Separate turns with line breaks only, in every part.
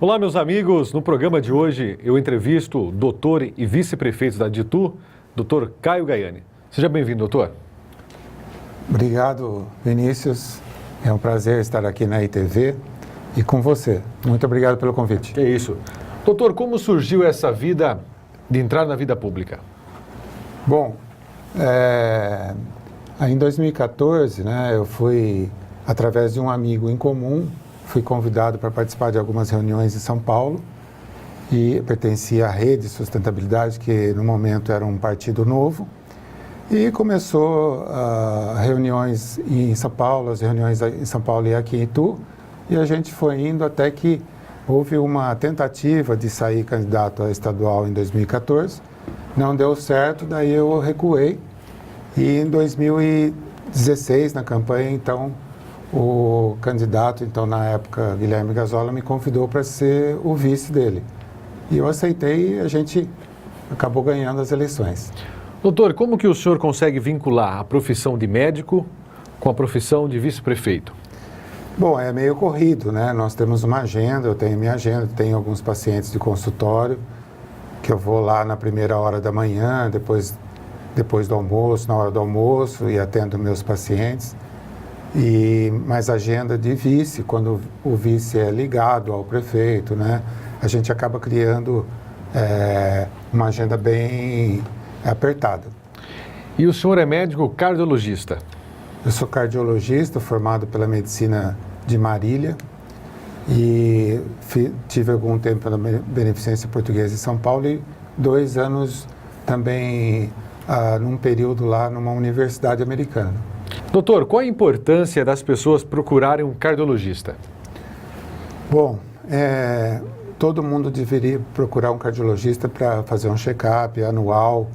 Olá, meus amigos. No programa de hoje, eu entrevisto o doutor e vice-prefeito da DITU, doutor Caio Gaiani. Seja bem-vindo, doutor.
Obrigado, Vinícius. É um prazer estar aqui na ITV e com você. Muito obrigado pelo convite.
É isso. Doutor, como surgiu essa vida de entrar na vida pública?
Bom, em 2014, eu fui, através de um amigo em comum, fui convidado para participar de algumas reuniões em São Paulo e pertencia à Rede Sustentabilidade, que no momento era um partido novo, e começou reuniões em São Paulo, as reuniões em São Paulo e aqui em Itu, e a gente foi indo até que houve uma tentativa de sair candidato a estadual em 2014, não deu certo, daí eu recuei, e em 2016, na campanha, então, o candidato, então na época, Guilherme Gazola, me convidou para ser o vice dele. E eu aceitei e a gente acabou ganhando as eleições.
Doutor, como que o senhor consegue vincular a profissão de médico com a profissão de vice-prefeito?
Bom, é meio corrido, né? Nós temos uma agenda, eu tenho minha agenda, tenho alguns pacientes de consultório, que eu vou lá na primeira hora da manhã, depois do almoço, na hora do almoço, e atendo meus pacientes. Mas a agenda de vice, quando o vice é ligado ao prefeito, né, a gente acaba criando uma agenda bem apertada.
E o senhor é médico cardiologista?
Eu sou cardiologista, formado pela medicina de Marília e tive algum tempo na Beneficência Portuguesa em São Paulo e 2 anos também num período lá numa universidade americana.
Doutor, qual a importância das pessoas procurarem um cardiologista?
Bom, todo mundo deveria procurar um cardiologista para fazer um check-up anual,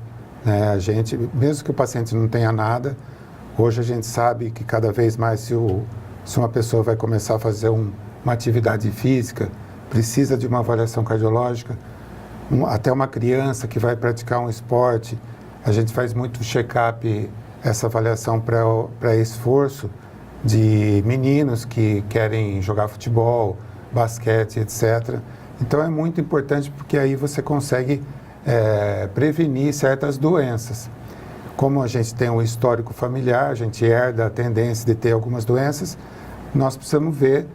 né? A gente, mesmo que o paciente não tenha nada, hoje a gente sabe que cada vez mais se uma pessoa vai começar a fazer uma atividade física, precisa de uma avaliação cardiológica, até uma criança que vai praticar um esporte, a gente faz muito check-up, essa avaliação para esforço de meninos que querem jogar futebol, basquete, etc. Então é muito importante porque aí você consegue prevenir certas doenças. Como a gente tem um histórico familiar, a gente herda a tendência de ter algumas doenças, nós precisamos ver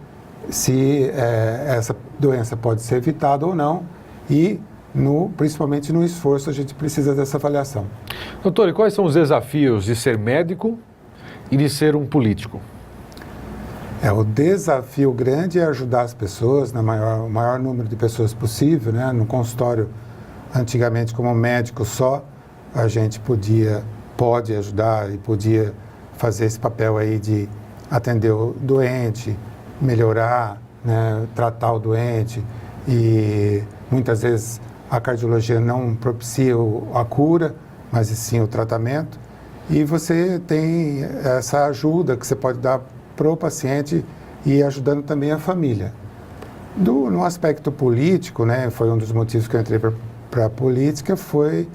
se essa doença pode ser evitada ou não e principalmente no esforço, a gente precisa dessa avaliação.
Doutor, e quais são os desafios de ser médico e de ser um político?
O desafio grande é ajudar as pessoas, o maior número de pessoas possível, né? No consultório, antigamente, como médico só, a gente pode ajudar e podia fazer esse papel aí de atender o doente, melhorar, né? Tratar o doente e muitas vezes a cardiologia não propicia a cura, mas sim o tratamento. E você tem essa ajuda que você pode dar para o paciente e ajudando também a família. No aspecto político, né, foi um dos motivos que eu entrei para a política, foi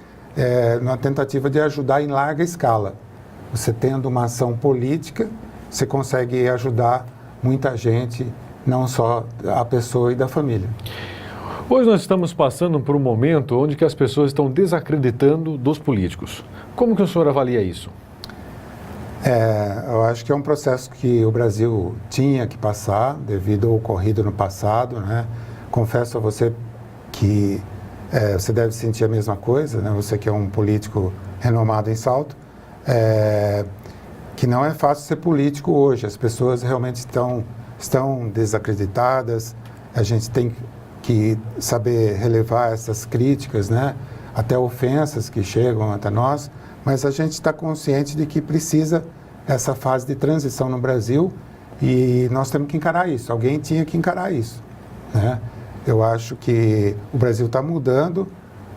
numa tentativa de ajudar em larga escala. Você tendo uma ação política, você consegue ajudar muita gente, não só a pessoa e da família.
Hoje nós estamos passando por um momento onde que as pessoas estão desacreditando dos políticos. Como que o senhor avalia isso?
Eu acho que é um processo que o Brasil tinha que passar devido ao ocorrido no passado, né? Confesso a você que você deve sentir a mesma coisa, né? Você que é um político renomado em Salto, que não é fácil ser político hoje. As pessoas realmente estão desacreditadas, a gente tem que saber relevar essas críticas, né? Até ofensas que chegam até nós, mas a gente está consciente de que precisa essa fase de transição no Brasil e nós temos que encarar isso, alguém tinha que encarar isso, né? Eu acho que o Brasil está mudando,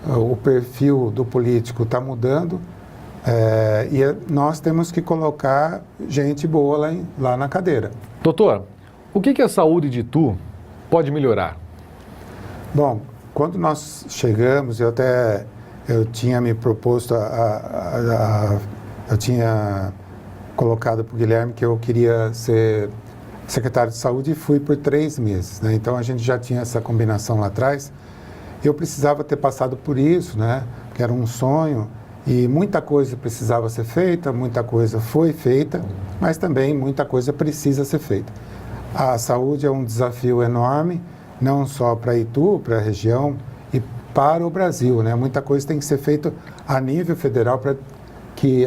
o perfil do político está mudando e nós temos que colocar gente boa lá na cadeira.
Doutor, o que a saúde de Itu pode melhorar?
Bom, quando nós chegamos, eu tinha me proposto, eu tinha colocado para o Guilherme que eu queria secretário de saúde e fui por 3 meses, né? Então a gente já tinha essa combinação lá atrás. Eu precisava ter passado por isso, né? Que era um sonho e muita coisa precisava ser feita, muita coisa foi feita, mas também muita coisa precisa ser feita. A saúde é um desafio enorme, não só para Itu, para a região e para o Brasil, né? Muita coisa tem que ser feita a nível federal para que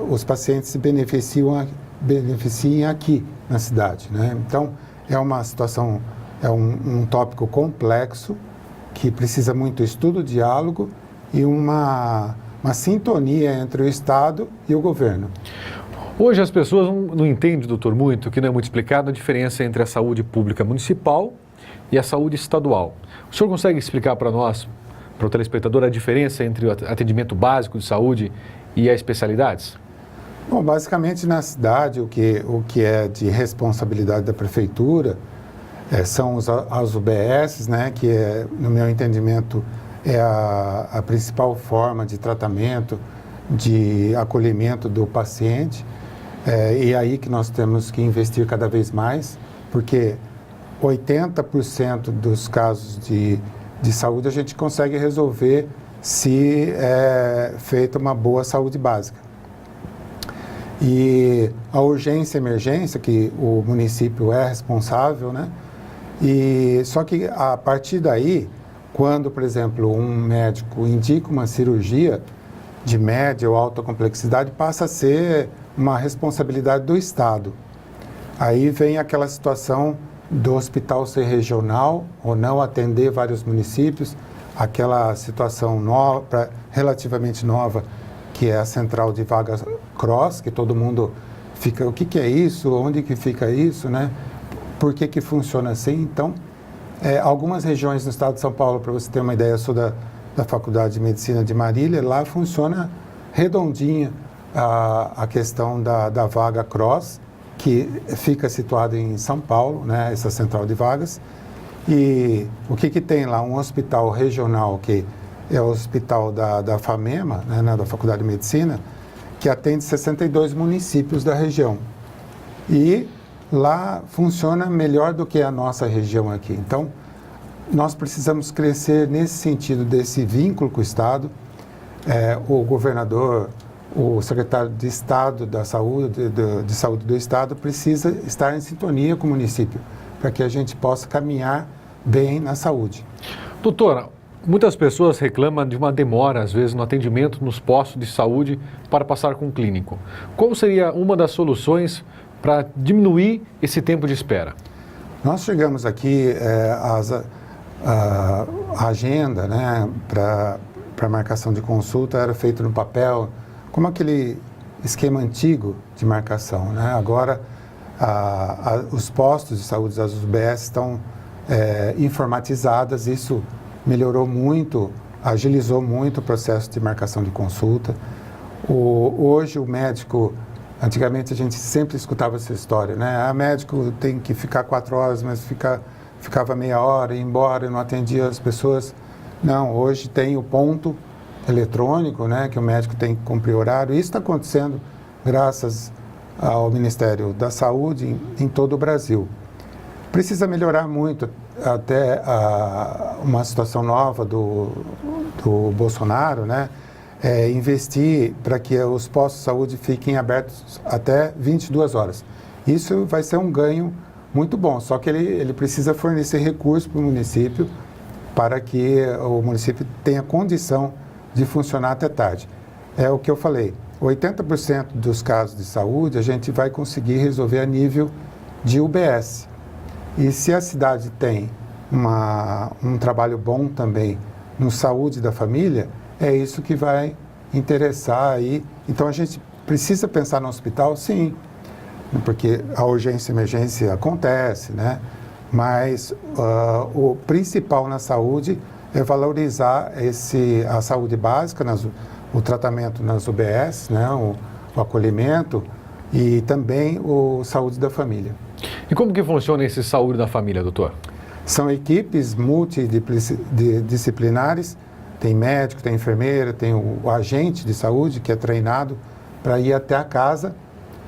os pacientes se beneficiem aqui na cidade, né? Então, é uma situação, é um tópico complexo que precisa muito estudo, diálogo e uma sintonia entre o Estado e o governo.
Hoje as pessoas não entendem, doutor, muito, que não é muito explicado, a diferença entre a saúde pública municipal e a saúde estadual. O senhor consegue explicar para nós, para o telespectador, a diferença entre o atendimento básico de saúde e as especialidades?
Bom, basicamente na cidade, o que é de responsabilidade da prefeitura são as UBSs, né, que no meu entendimento é a principal forma de tratamento, de acolhimento do paciente. E é aí que nós temos que investir cada vez mais, porque 80% dos casos de saúde a gente consegue resolver se é feita uma boa saúde básica. E a urgência e emergência, que o município é responsável, né? E só que a partir daí, quando, por exemplo, um médico indica uma cirurgia de média ou alta complexidade, passa a ser uma responsabilidade do Estado. Aí vem aquela situação do hospital ser regional ou não atender vários municípios, aquela situação nova, relativamente nova, que é a central de vagas cross, que todo mundo fica, o que é isso? Onde que fica isso, né? Por que funciona assim? Então, algumas regiões no estado de São Paulo, para você ter uma ideia, eu sou da Faculdade de Medicina de Marília, lá funciona redondinha a questão da vaga cross, que fica situada em São Paulo, né, essa central de vagas. E o que tem lá? Um hospital regional, que é o hospital da FAMEMA, né, da Faculdade de Medicina, que atende 62 municípios da região. E lá funciona melhor do que a nossa região aqui. Então, nós precisamos crescer nesse sentido desse vínculo com o Estado. O governador, o secretário de Estado da Saúde, de Saúde do Estado, precisa estar em sintonia com o município, para que a gente possa caminhar bem na saúde.
Doutora, muitas pessoas reclamam de uma demora, às vezes, no atendimento nos postos de saúde para passar com o clínico. Qual seria uma das soluções para diminuir esse tempo de espera?
Nós chegamos aqui, a agenda, né, para marcação de consulta era feita no papel, como aquele esquema antigo de marcação, né? Agora, os postos de saúde das UBS estão informatizadas, isso melhorou muito, agilizou muito o processo de marcação de consulta. Hoje o médico, antigamente a gente sempre escutava essa história, né? Médico tem que ficar 4 horas, mas ficava meia hora, ia embora, não atendia as pessoas. Não, hoje tem o ponto eletrônico, né, que o médico tem que cumprir horário. Isso está acontecendo graças ao Ministério da Saúde em todo o Brasil. Precisa melhorar muito, até uma situação nova do Bolsonaro, né, investir para que os postos de saúde fiquem abertos até 22 horas. Isso vai ser um ganho muito bom, só que ele precisa fornecer recursos para o município para que o município tenha condição de funcionar até tarde. É o que eu falei, 80% dos casos de saúde a gente vai conseguir resolver a nível de UBS. E se a cidade tem um trabalho bom também no saúde da família, é isso que vai interessar aí. Então a gente precisa pensar no hospital, sim, porque a urgência e emergência acontece, né? Mas o principal na saúde é valorizar a saúde básica, o tratamento nas UBS, né? O acolhimento e também o saúde da família.
E como que funciona esse saúde da família, doutor?
São equipes multidisciplinares, tem médico, tem enfermeira, tem o agente de saúde que é treinado para ir até a casa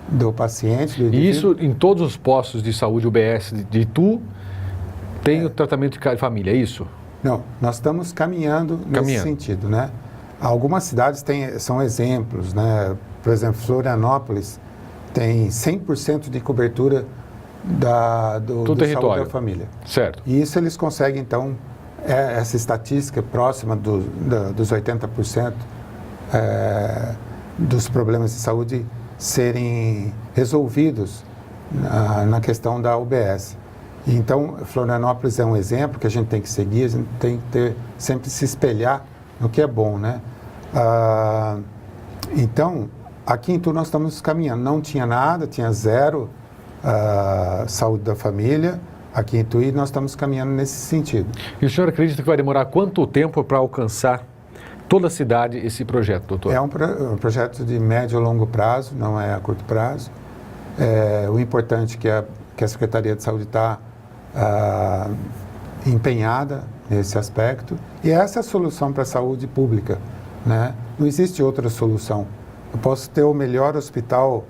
do paciente, do indivíduo.
E isso em todos os postos de saúde UBS de Itu tem o tratamento de família, é isso?
Não, nós estamos caminhando nesse sentido, né? Algumas cidades são exemplos, né? Por exemplo, Florianópolis tem 100% de cobertura do território saúde da família.
Certo.
E isso eles conseguem, então, essa estatística próxima dos 80% dos problemas de saúde serem resolvidos na questão da UBS. Então, Florianópolis é um exemplo que a gente tem que seguir, a gente tem que sempre se espelhar no que é bom, né? Então, aqui em Itu nós estamos caminhando. Não tinha nada, tinha zero saúde da família aqui em Itu e nós estamos caminhando nesse sentido.
E o senhor acredita que vai demorar quanto tempo para alcançar toda a cidade esse projeto, doutor?
É um projeto de médio e longo prazo, não é a curto prazo. O importante é que a Secretaria de Saúde está empenhada nesse aspecto. E essa é a solução para a saúde pública, né? Não existe outra solução. Eu posso ter o melhor hospital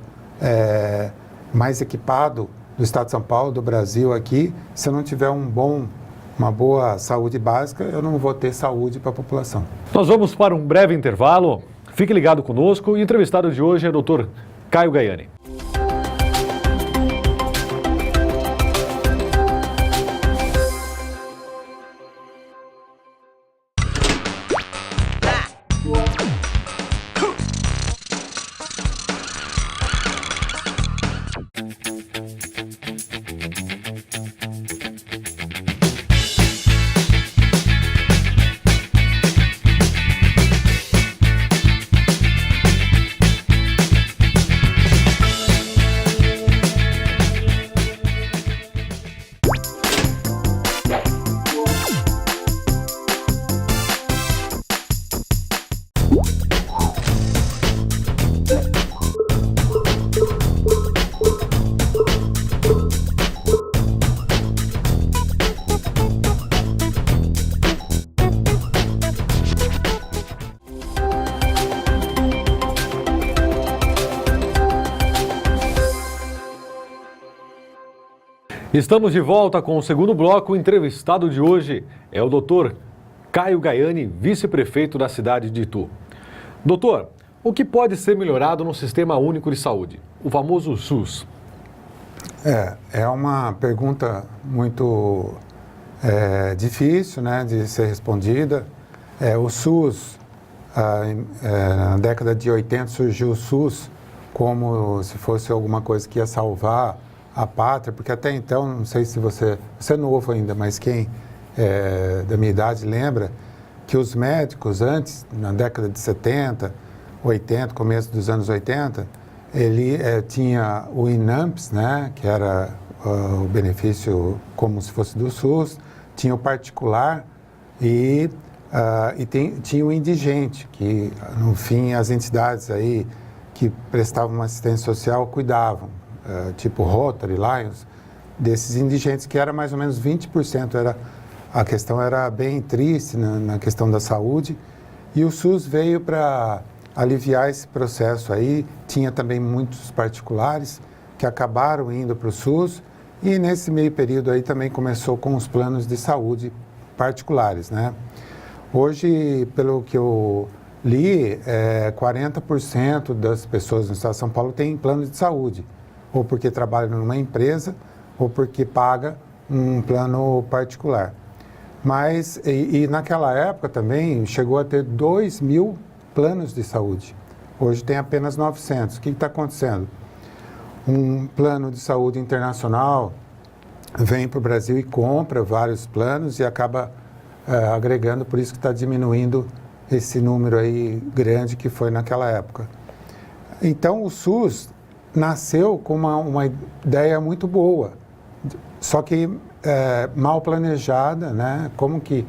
mais equipado do Estado de São Paulo, do Brasil aqui, se eu não tiver uma boa saúde básica, eu não vou ter saúde para a população.
Nós vamos para um breve intervalo. Fique ligado conosco. O entrevistado de hoje é o Dr. Caio Gaiani. Estamos de volta com o segundo bloco. O entrevistado de hoje é o Dr. Caio Gaiani, vice-prefeito da cidade de Itu. Doutor, o que pode ser melhorado no Sistema Único de Saúde, o famoso SUS?
É uma pergunta muito difícil, né, de ser respondida. O SUS, na década de 80, surgiu o SUS como se fosse alguma coisa que ia salvar a pátria, porque até então, não sei se você é novo ainda, mas quem da minha idade lembra que os médicos antes, na década de 70, 80, começo dos anos 80, ele tinha o INAMPS, né, que era o benefício como se fosse do SUS, tinha o particular e tinha o indigente, que no fim as entidades aí que prestavam uma assistência social cuidavam. Tipo Rotary, Lions, desses indigentes, que era mais ou menos 20%. A questão era bem triste na questão da saúde, e o SUS veio para aliviar esse processo aí. Tinha também muitos particulares que acabaram indo para o SUS, e nesse meio período aí também começou com os planos de saúde particulares, né? Hoje, pelo que eu li, 40% das pessoas no estado de São Paulo têm plano de saúde, ou porque trabalha numa empresa, ou porque paga um plano particular. Mas, e naquela época também, chegou a ter 2.000 planos de saúde. Hoje tem apenas 900. O que está acontecendo? Um plano de saúde internacional vem para o Brasil e compra vários planos e acaba agregando, por isso que está diminuindo esse número aí grande que foi naquela época. Então, o SUS nasceu com uma ideia muito boa, só que mal planejada, né? Como que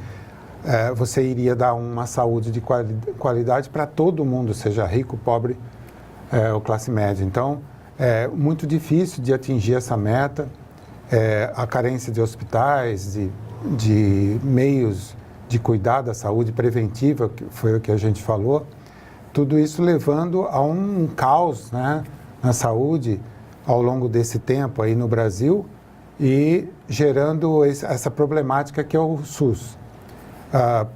você iria dar uma saúde de qualidade para todo mundo, seja rico, pobre ou classe média. Então, é muito difícil de atingir essa meta, a carência de hospitais, de meios de cuidar da saúde preventiva, que foi o que a gente falou, tudo isso levando a um caos, né? na saúde ao longo desse tempo aí no Brasil e gerando essa problemática que é o SUS.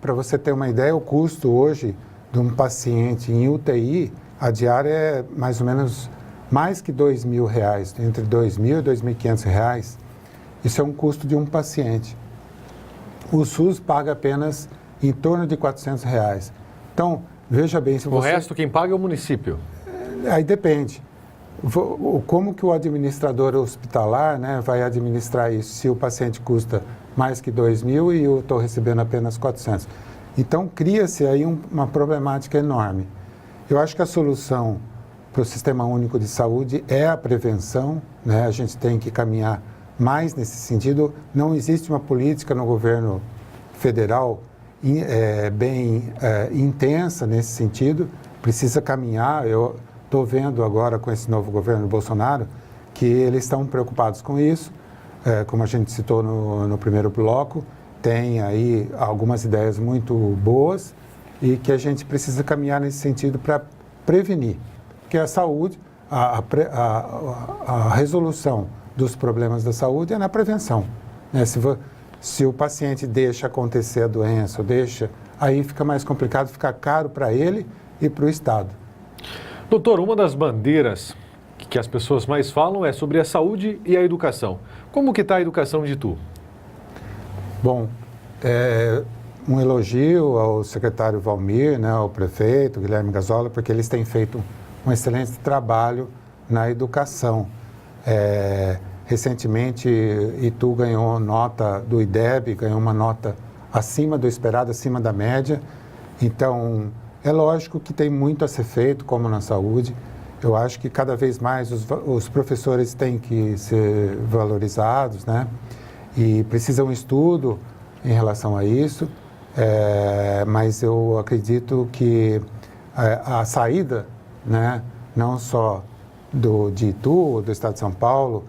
Para você ter uma ideia, o custo hoje de um paciente em UTI, a diária é mais ou menos mais que R$2.000, entre R$2.000 e R$2.500. Isso é um custo de um paciente. O SUS paga apenas em torno de R$400. Então, veja bem, se você...
O resto quem paga é o município.
Aí depende. Como que o administrador hospitalar, né, vai administrar isso? Se o paciente custa mais que R$2.000 e eu estou recebendo apenas R$400. Então, cria-se aí uma problemática enorme. Eu acho que a solução para o Sistema Único de Saúde é a prevenção, né? A gente tem que caminhar mais nesse sentido. Não existe uma política no governo federal bem intensa nesse sentido. Precisa caminhar. Eu estou vendo agora com esse novo governo Bolsonaro que eles estão preocupados com isso. Como a gente citou no primeiro bloco, tem aí algumas ideias muito boas e que a gente precisa caminhar nesse sentido para prevenir. Porque a saúde, a resolução dos problemas da saúde é na prevenção, né? Se o paciente deixa acontecer a doença, aí fica mais complicado, fica caro para ele e para o Estado.
Doutor, uma das bandeiras que as pessoas mais falam é sobre a saúde e a educação. Como que está a educação de Itu?
Bom, um elogio ao secretário Valmir, né, ao prefeito Guilherme Gazola, porque eles têm feito um excelente trabalho na educação. Recentemente, Itu ganhou nota do IDEB, ganhou uma nota acima do esperado, acima da média. Então, é lógico que tem muito a ser feito, como na saúde. Eu acho que cada vez mais os professores têm que ser valorizados, né? E precisa um estudo em relação a isso, mas eu acredito que a saída, né, não só de Itu, do Estado de São Paulo,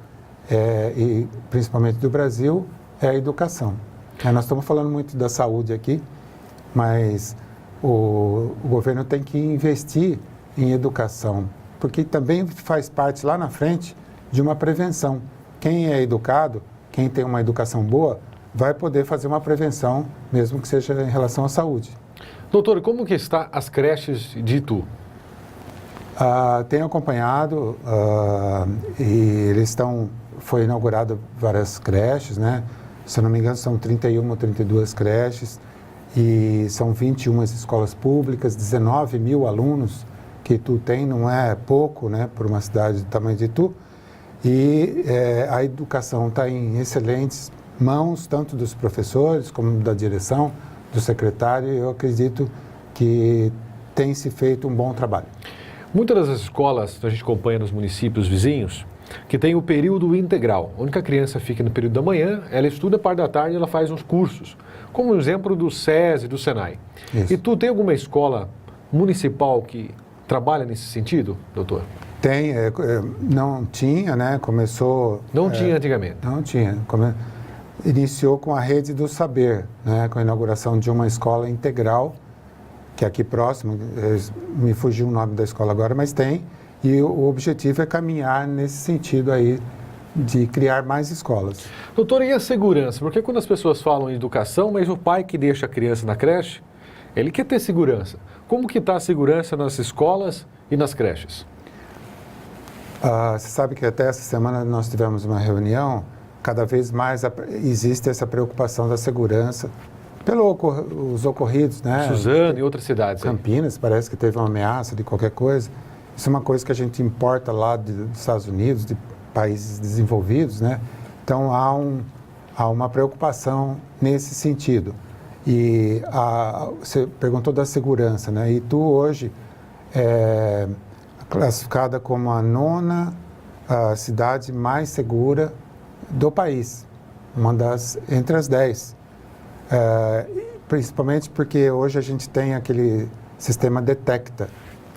e principalmente do Brasil, é a educação. Nós estamos falando muito da saúde aqui, mas o governo tem que investir em educação, porque também faz parte lá na frente de uma prevenção. Quem é educado, quem tem uma educação boa, vai poder fazer uma prevenção, mesmo que seja em relação à saúde.
Doutor, como que está as creches de Itu?
Tenho acompanhado e foi inaugurado várias creches, né? Se eu não me engano, são 31 ou 32 creches e são 21 escolas públicas, 19 mil alunos que Itu tem, não é pouco, né, por uma cidade do tamanho de Itu. E a educação está em excelentes mãos, tanto dos professores como da direção, do secretário. Eu acredito que tem se feito um bom trabalho.
Muitas das escolas que a gente acompanha nos municípios vizinhos, que tem o período integral, onde a criança fica no período da manhã, ela estuda, parte da tarde, ela faz uns cursos, como o exemplo do SESI e do Senai. Isso. E tu tem alguma escola municipal que trabalha nesse sentido, doutor?
Tem, não tinha, né? Começou...
Não tinha antigamente?
Não tinha. Iniciou com a Rede do Saber, né? Com a inauguração de uma escola integral, que é aqui próximo, me fugiu o nome da escola agora, mas tem, e o objetivo é caminhar nesse sentido aí, de criar mais escolas.
Doutor, e a segurança? Porque quando as pessoas falam em educação, mas o pai que deixa a criança na creche, ele quer ter segurança. Como que está a segurança nas escolas e nas creches?
Você sabe que até essa semana nós tivemos uma reunião, cada vez mais existe essa preocupação da segurança, pelos ocorridos, né?
Suzano e outras cidades.
Campinas, parece que teve uma ameaça de qualquer coisa. Isso é uma coisa que a gente importa lá dos Estados Unidos, de países desenvolvidos, né? Então, há uma preocupação nesse sentido. E você perguntou da segurança, né? Itu hoje é classificada como a 9ª cidade mais segura do país, entre as 10. Principalmente porque hoje a gente tem aquele sistema Detecta.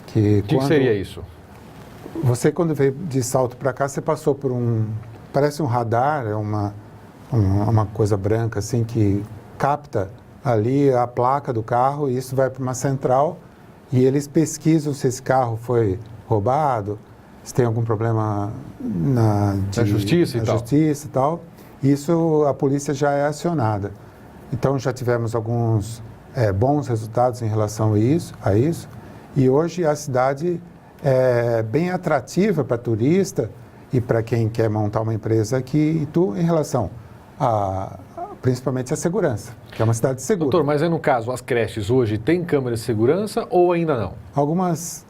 Que seria isso?
Você, quando veio de Salto para cá, você passou por parece um radar, uma coisa branca assim que capta ali a placa do carro e isso vai para uma central e eles pesquisam se esse carro foi roubado, se tem algum problema
Na justiça
e tal. Isso a polícia já é acionada. Então já tivemos alguns bons resultados em relação a isso. E hoje a cidade é bem atrativa para turista e para quem quer montar uma empresa aqui em Itu em relação principalmente a segurança, que é uma cidade segura.
Doutor, mas aí no caso, as creches hoje têm câmeras de segurança ou ainda não?
Algumas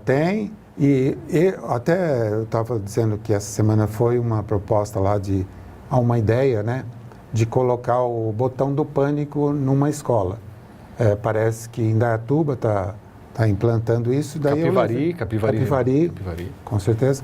têm, e até eu estava dizendo que essa semana foi uma proposta lá uma ideia, né, de colocar o botão do pânico numa escola. Parece que Indaiatuba está implantando isso. Daí Capivari, com certeza.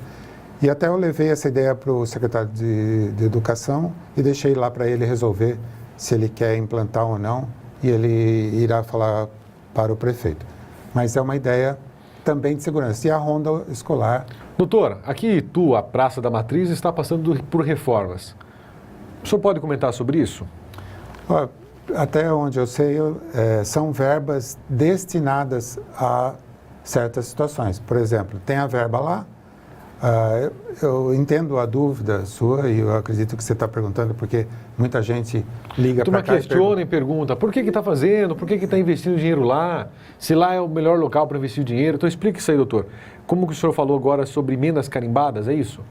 E até eu levei essa ideia para o secretário de Educação e deixei lá para ele resolver se ele quer implantar ou não, e ele irá falar para o prefeito. Mas é uma ideia também de segurança. E a ronda escolar...
Doutor, aqui em Itu, a Praça da Matriz está passando por reformas. O senhor pode comentar sobre isso?
Até onde eu sei, são verbas destinadas a certas situações. Por exemplo, tem a verba lá. Eu entendo a dúvida sua e eu acredito que você está perguntando porque muita gente liga para cá.
Questiona e pergunta por que está fazendo, por que está investindo dinheiro lá, se lá é o melhor local para investir o dinheiro. Então explique isso aí, doutor. Como que o senhor falou agora sobre emendas carimbadas, é isso?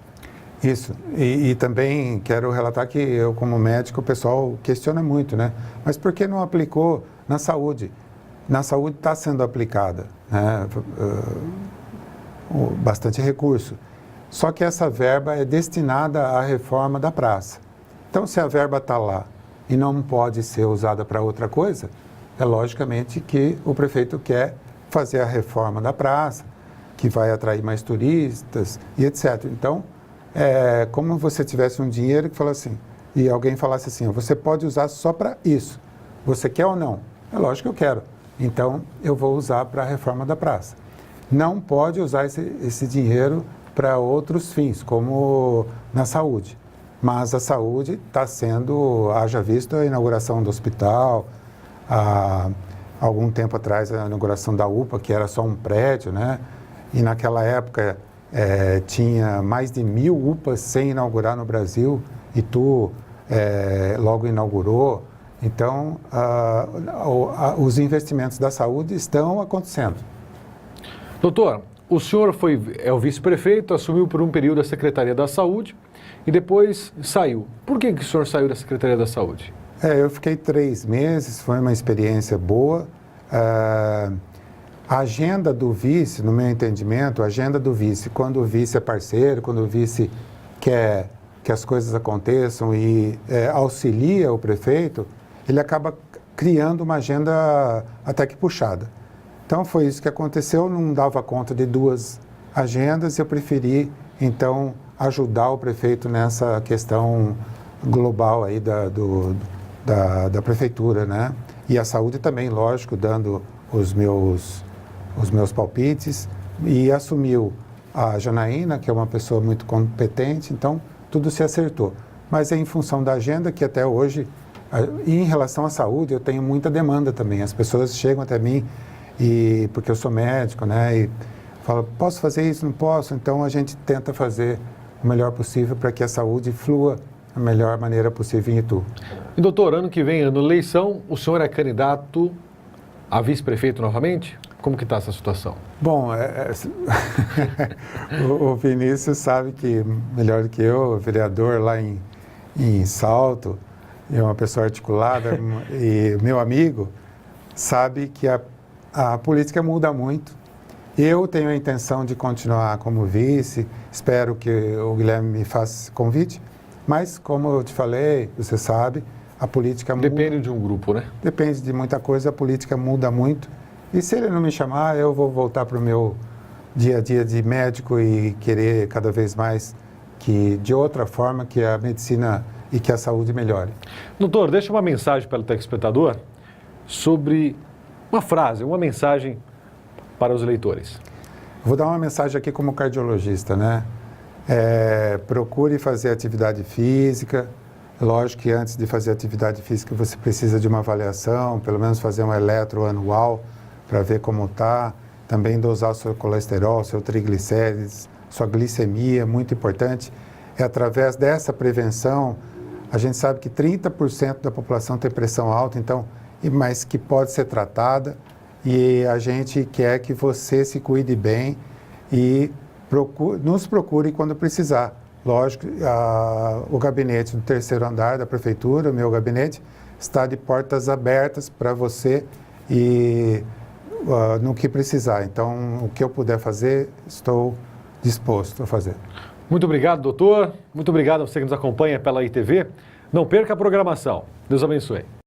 Isso. E também quero relatar que eu, como médico, o pessoal questiona muito, né? Mas por que não aplicou na saúde? Na saúde está sendo aplicada, né? Bastante recurso. Só que essa verba é destinada à reforma da praça. Então, se a verba está lá e não pode ser usada para outra coisa, é logicamente que o prefeito quer fazer a reforma da praça, que vai atrair mais turistas e etc. Então, é como se você tivesse um dinheiro que fala assim, e alguém falasse assim, você pode usar só para isso. Você quer ou não? É lógico que eu quero. Então, eu vou usar para a reforma da praça. Não pode usar esse dinheiro para outros fins, como na saúde. Mas a saúde está sendo, haja visto a inauguração do hospital, há algum tempo atrás a inauguração da UPA, que era só um prédio, né? E naquela época tinha mais de 1000 UPAs sem inaugurar no Brasil, e Itu logo inaugurou. Então, os investimentos da saúde estão acontecendo.
Doutor, o senhor é o vice-prefeito, assumiu por um período a Secretaria da Saúde e depois saiu. Por que o senhor saiu da Secretaria da Saúde?
Eu fiquei 3 meses, foi uma experiência boa. A agenda do vice, no meu entendimento, a agenda do vice, quando o vice é parceiro, quando o vice quer que as coisas aconteçam e auxilia o prefeito, ele acaba criando uma agenda até que puxada. Então, foi isso que aconteceu, não dava conta de 2 agendas, eu preferi, então, ajudar o prefeito nessa questão global aí da prefeitura, né? E a saúde também, lógico, dando os meus palpites, e assumiu a Janaína, que é uma pessoa muito competente, então, tudo se acertou. Mas é em função da agenda que até hoje, e em relação à saúde, eu tenho muita demanda também, as pessoas chegam até mim, porque eu sou médico, né, e falo, posso fazer isso? Não posso? Então, a gente tenta fazer o melhor possível para que a saúde flua da melhor maneira possível em Itu.
E, doutor, ano que vem, ano de eleição, o senhor é candidato a vice-prefeito novamente? Como que está essa situação?
Bom, o Vinícius sabe que, melhor do que eu, vereador lá em Salto, é uma pessoa articulada, e meu amigo sabe que a política muda muito. Eu tenho a intenção de continuar como vice, espero que o Guilherme me faça convite, mas como eu te falei, você sabe, a política muda.
Depende de um grupo, né?
Depende de muita coisa, a política muda muito. E se ele não me chamar, eu vou voltar para o meu dia a dia de médico e querer cada vez mais que, de outra forma, que a medicina e que a saúde melhore.
Doutor, deixa uma mensagem para o telespectador sobre uma frase, uma mensagem para os eleitores.
Vou dar uma mensagem aqui como cardiologista, né? Procure fazer atividade física. Lógico que antes de fazer atividade física você precisa de uma avaliação, pelo menos fazer um eletro anual para ver como está. Também dosar o seu colesterol, seu triglicérides, sua glicemia, muito importante. É através dessa prevenção, a gente sabe que 30% da população tem pressão alta, então, mas que pode ser tratada, e a gente quer que você se cuide bem e nos procure quando precisar. Lógico, o gabinete do 3º andar da prefeitura, o meu gabinete, está de portas abertas para você e no que precisar. Então, o que eu puder fazer, estou disposto a fazer.
Muito obrigado, doutor. Muito obrigado a você que nos acompanha pela ITV. Não perca a programação. Deus abençoe.